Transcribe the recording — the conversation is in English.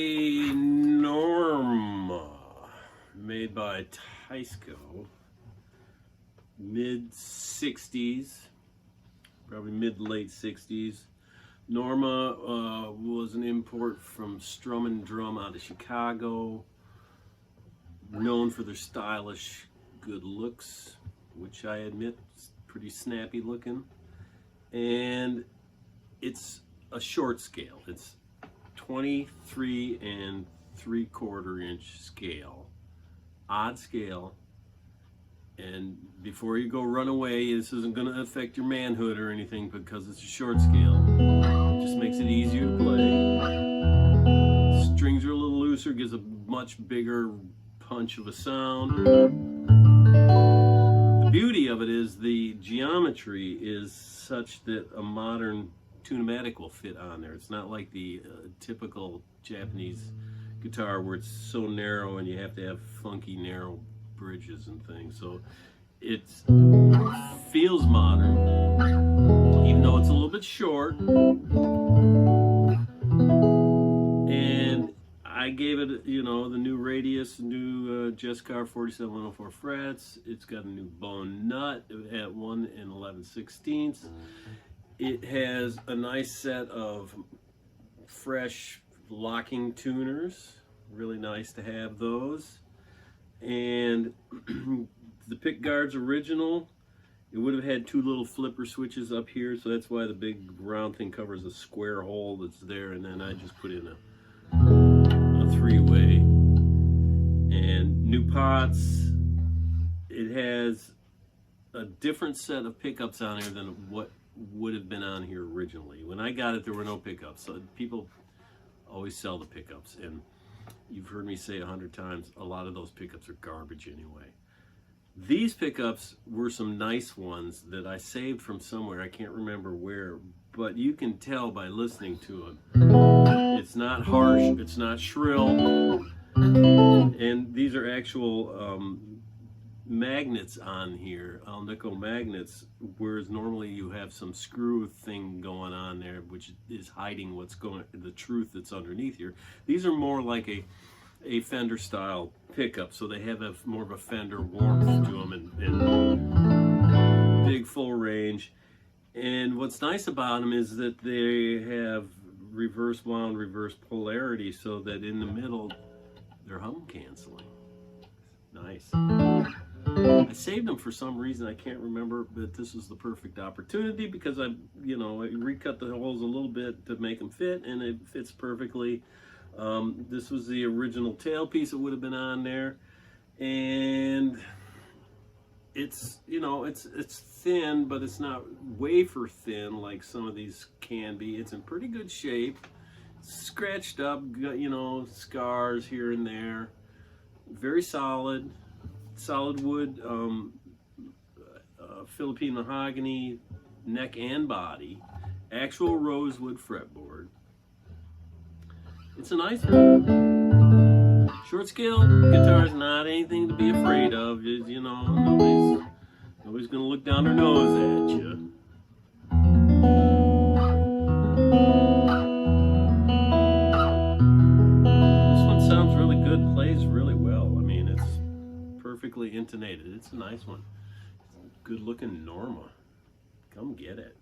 a Norma made by Tysco, mid-60s, probably mid-late 60s. Norma was an import from Strum & Drum out of Chicago, known for their stylish good looks, which I admit is pretty snappy looking. And it's a short scale. It's 23 3/4 inch scale, odd scale. And before you go run away, this isn't going to affect your manhood or anything because it's a short scale. It just makes it easier to play. Strings are a little looser, gives a much bigger punch of a sound. The beauty of it is the geometry is such that a modern tunematic will fit on there. It's not like the typical Japanese guitar where it's so narrow and you have to have funky narrow bridges and things. So it feels modern, even though it's a little bit short. And I gave it, you know, the new radius, new Jescar 47-104 frets. It's got a new bone nut at 1 11/16. It has a nice set of fresh locking tuners. Really nice to have those. And the pick guard's original. It would have had two little flipper switches up here, so that's why the big round thing covers a square hole that's there, and then I just put in a three-way. And new pots. It has a different set of pickups on here than what would have been on here originally. When I got it, there were no pickups. So people always sell the pickups, and you've heard me say 100 times, a lot of those pickups are garbage anyway. These pickups were some nice ones that I saved from somewhere, I can't remember where, but you can tell by listening to it. It's not harsh, it's not shrill, and these are actual magnets on here, Alnico magnets, whereas normally you have some screw thing going on there which is hiding what's going, the truth that's underneath here. These are more like a Fender style pickup, so they have more of a Fender warmth to them and big full range. And what's nice about them is that they have reverse wound, reverse polarity, so that in the middle they're hum canceling. Nice. I saved them for some reason, I can't remember, but this was the perfect opportunity because I recut the holes a little bit to make them fit, and it fits perfectly. This was the original tailpiece that would have been on there, and it's, you know, it's thin, but it's not wafer thin like some of these can be. It's in pretty good shape, scratched up, you know, scars here and there, very solid. Solid wood, Philippine mahogany neck and body, actual rosewood fretboard. It's a nice one. Short scale guitar is not anything to be afraid of. You know, nobody's gonna look down their nose at you. This one sounds really good, plays really well. I mean, it's perfectly intonated. It's a nice one. Good looking Norma. Come get it.